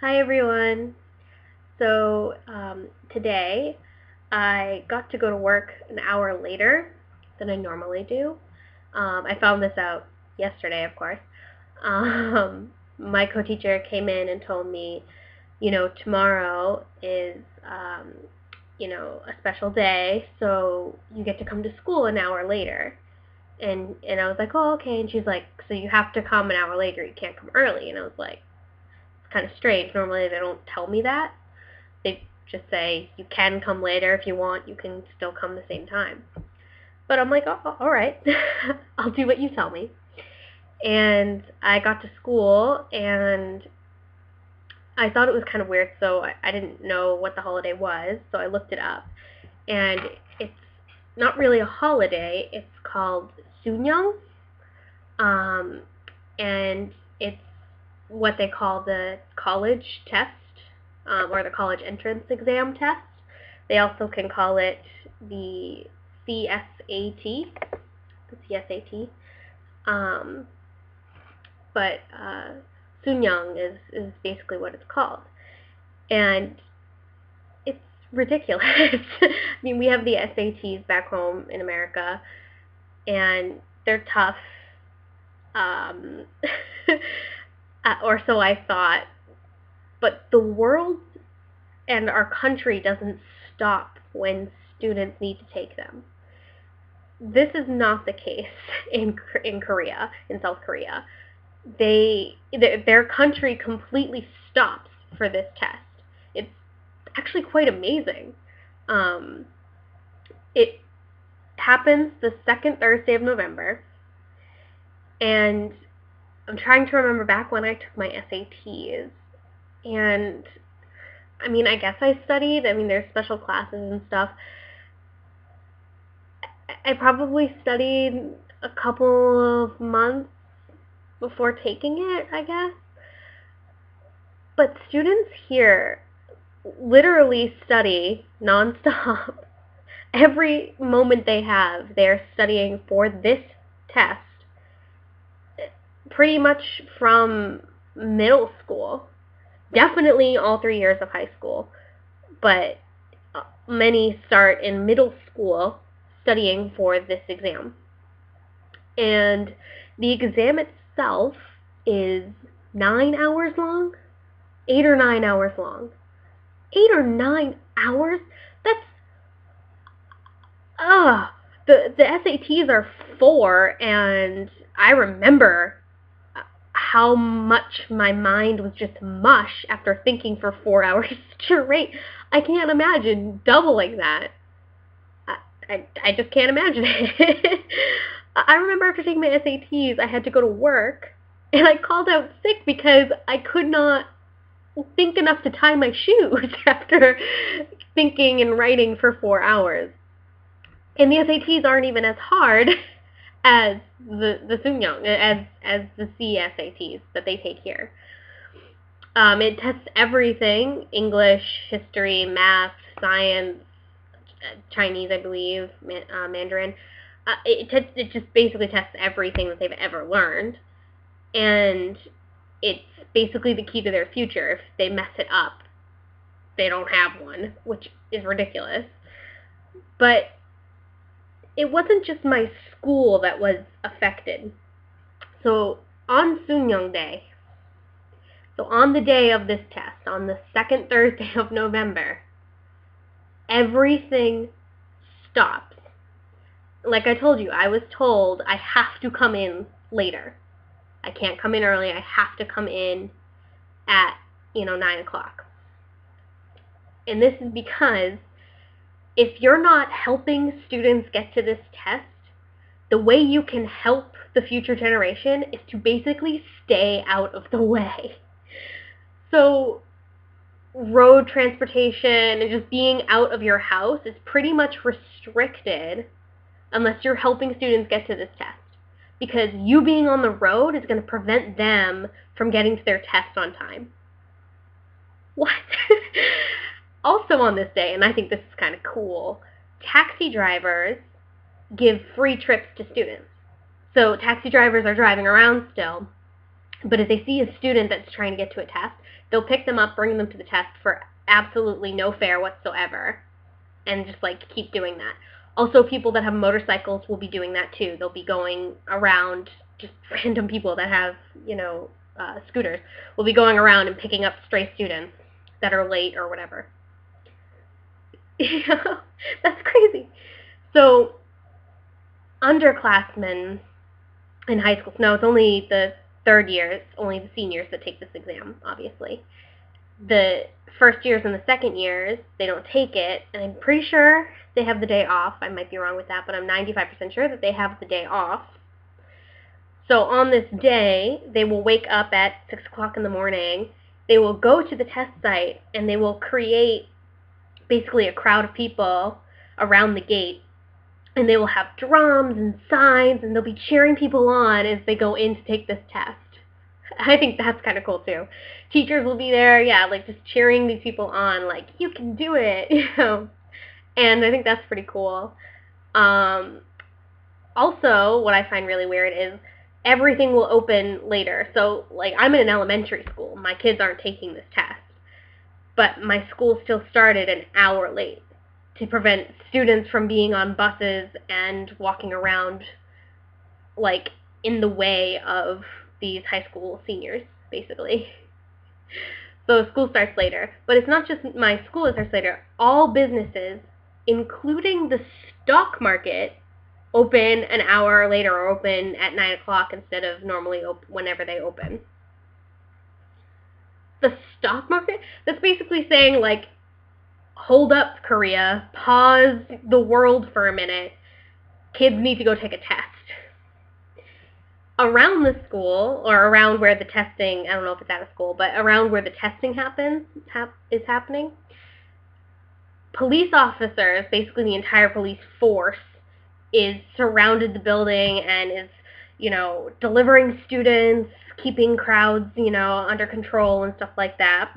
Hi everyone. Today I got to go to work an hour later than I normally do. I found this out yesterday, of course. My co-teacher came in and told me, tomorrow is, a special day, so you get to come to school an hour later. And I was like, oh, okay. And she's like, so you have to come an hour later. You can't come early. And I was like, kind of strange. Normally they don't tell me that. They just say you can come later if you want. You can still come the same time. But I'm like, oh, all right. I'll do what you tell me. And I got to school and I thought it was kind of weird, so I didn't know what the holiday was, so I looked it up. And it's not really a holiday. It's called Suneung. And it's what they call the college test, or the college entrance exam test. They also can call it the CSAT, but Suneung is basically what it's called. And it's ridiculous. I mean, we have the SATs back home in America, and they're tough. Or so I thought. But the world and our country doesn't stop when students need to take them. This is not the case in Korea, in South Korea. Their country completely stops for this test. It's actually quite amazing. It happens the second Thursday of November, and I'm trying to remember back when I took my SATs, and I mean, I guess I studied. I mean, there's special classes and stuff. I probably studied a couple of months before taking it, I guess. But students here literally study nonstop. Every moment they have, they're studying for this test pretty much from middle school. Definitely all 3 years of high school, but many start in middle school studying for this exam. And the exam itself is 9 hours long, 8 or 9 hours long. 8 or 9 hours? That's, the SATs are 4, and I remember how much my mind was just mush after thinking for 4 hours straight. I can't imagine doubling that. I just can't imagine it. I remember after taking my SATs, I had to go to work, and I called out sick because I could not think enough to tie my shoes after thinking and writing for 4 hours. And the SATs aren't even as hard as the Suneung, as the CSATs that they take here. It tests everything: English, history, math, science, Chinese, I believe, Mandarin. It just basically tests everything that they've ever learned, and it's basically the key to their future. If they mess it up, they don't have one, which is ridiculous. But it wasn't just my school that was affected. So on Suneung Day, so on the day of this test, on the second Thursday of November, everything stops. Like I told you, I was told I have to come in later. I can't come in early. I have to come in at, 9 o'clock. And this is because if you're not helping students get to this test, the way you can help the future generation is to basically stay out of the way. So road transportation and just being out of your house is pretty much restricted unless you're helping students get to this test. Because you being on the road is going to prevent them from getting to their test on time. What? Also on this day, and I think this is kind of cool, taxi drivers give free trips to students. So taxi drivers are driving around still, but if they see a student that's trying to get to a test, They'll pick them up, bring them to the test for absolutely no fare whatsoever, and just like keep doing that. Also, people that have motorcycles will be doing that too. They'll be going around, just random people that have, scooters will be going around and picking up stray students that are late or whatever. That's crazy. So, underclassmen in high school, no, it's only the third years, only the seniors that take this exam, obviously. The first years and the second years, they don't take it, and I'm pretty sure they have the day off. I might be wrong with that, but I'm 95% sure that they have the day off. So on this day, they will wake up at 6 o'clock in the morning, they will go to the test site, and they will create basically a crowd of people around the gate, and they will have drums and signs, and they'll be cheering people on as they go in to take this test. I think that's kind of cool too. Teachers will be there, like just cheering these people on, like, you can do it, And I think that's pretty cool. Also, what I find really weird is everything will open later. So, like, I'm in an elementary school. My kids aren't taking this test. But my school still started an hour late to prevent students from being on buses and walking around, like, in the way of these high school seniors, basically. So school starts later. But it's not just my school that starts later. All businesses, including the stock market, open an hour later or open at 9 o'clock instead of normally whenever they open. The stock market? That's basically saying, like, hold up, Korea. Pause the world for a minute. Kids need to go take a test. Around the school, or around where the testing, I don't know if it's at a school, but around where the testing is happening, police officers, basically the entire police force, is surrounded the building and is, delivering students, keeping crowds, under control and stuff like that.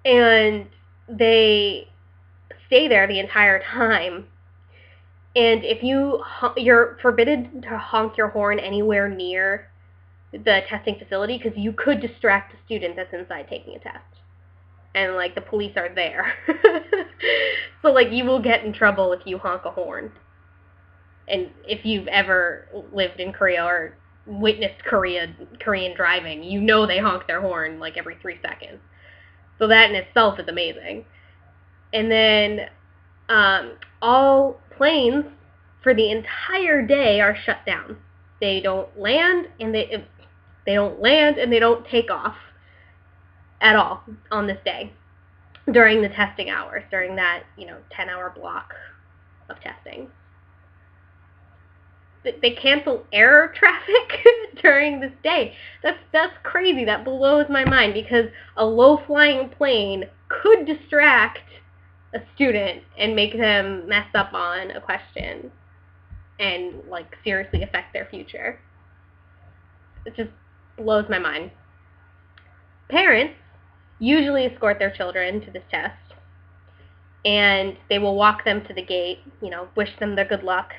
And they stay there the entire time. And if you're forbidden to honk your horn anywhere near the testing facility because you could distract a student that's inside taking a test. And, like, the police are there. So, like, you will get in trouble if you honk a horn. And if you've ever lived in Korea or witnessed Korean driving, they honk their horn, like, every 3 seconds. So that in itself is amazing. And then all planes for the entire day are shut down. They don't land and they don't take off at all on this day during the testing hours, during that 10-hour block of testing. They cancel air traffic during this day. That's crazy. That blows my mind because a low-flying plane could distract a student and make them mess up on a question and, like, seriously affect their future. It just blows my mind. Parents usually escort their children to this test, and they will walk them to the gate, wish them the good luck.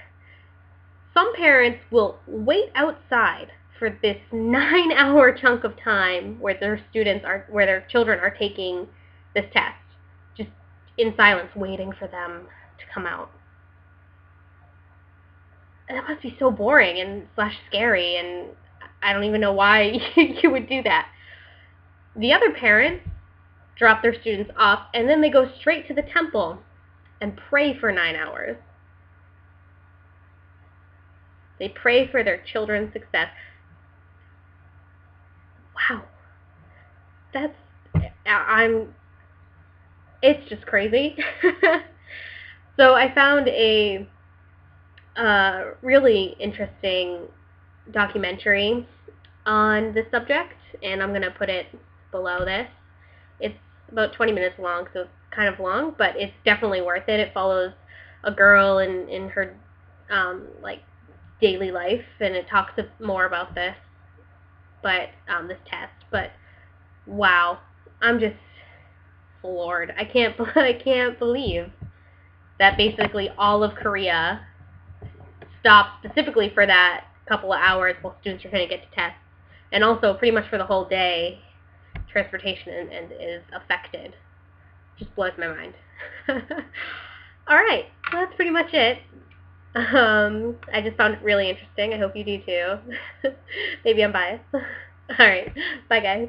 Some parents will wait outside for this 9-hour chunk of time where their children are taking this test, just in silence, waiting for them to come out. And that must be so boring and / scary, and I don't even know why you would do that. The other parents drop their students off, and then they go straight to the temple and pray for 9 hours. They pray for their children's success. Wow. It's just crazy. So I found a really interesting documentary on this subject, and I'm going to put it below this. It's about 20 minutes long, so it's kind of long, but it's definitely worth it. It follows a girl in her daily life, and it talks more about this, but this test. But wow, I'm just floored. I can't believe that basically all of Korea stopped specifically for that couple of hours while students are trying to get to tests, and also pretty much for the whole day transportation and is affected. Just blows my mind. Alright, so that's pretty much it. I just found it really interesting. I hope you do too. Maybe I'm biased. Alright, bye guys.